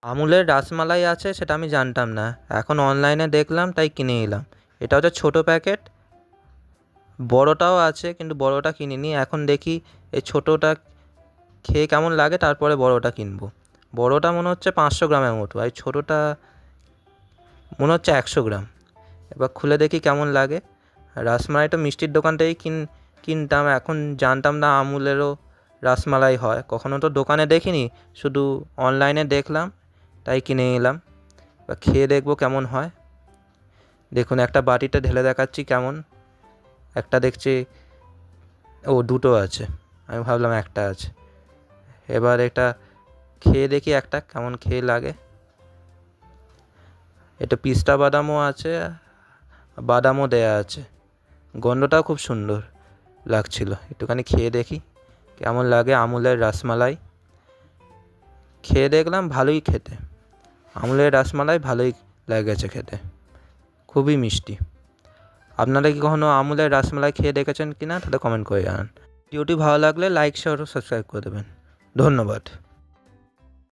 আমুলের রাসমালাই আছে সেটা আমি জানতাম না, এখন অনলাইনে দেখলাম তাই কিনে নিলাম। এটা হচ্ছে ছোটো প্যাকেট, বড়টাও আছে কিন্তু বড়টা কিনিনি। এখন দেখি এই ছোটোটা খেয়ে কেমন লাগে, তারপরে বড়টা কিনবো। বড়টা মনে হচ্ছে 500 গ্রামের মতো, আর ছোটোটা মনে হচ্ছে 100 গ্রাম। এবার খুলে দেখি কেমন লাগে। রাসমালাইটা মিষ্টির দোকান থেকেই কিনতাম, এখন জানতাম না আমুলেরও রাসমালাই হয়। কখনো তো দোকানে দেখিনি, শুধু অনলাইনে দেখলাম তাই কিনে নিলাম। এবার খেয়ে দেখবো কেমন হয়। দেখুন একটা বাটিতে ঢেলে দেখাচ্ছি কেমন। একটা দেখছি, দুটো আছে, আমি ভাবলাম একটা আছে। এবার এটা খেয়ে দেখি একটা কেমন খেয়ে লাগে। এটা পিস্তা বাদামও আছে, বাদামও দেয়া আছে। গন্ধটাও খুব সুন্দর লাগছিল। একটুখানি খেয়ে দেখি কেমন লাগে আমুলের রসমালাই। খেয়ে দেখলাম ভালোই খেতে, আমুলের রসমালাই ভালোই লেগেছে খেতে, খুবই মিষ্টি। আপনারা কি কখনো আমুলের রসমালাই খেয়ে দেখেছেন কিনা তাহলে কমেন্ট করে জানান। ভিডিওটি ভালো লাগলে লাইক শেয়ার ও সাবস্ক্রাইব করে দেবেন। ধন্যবাদ।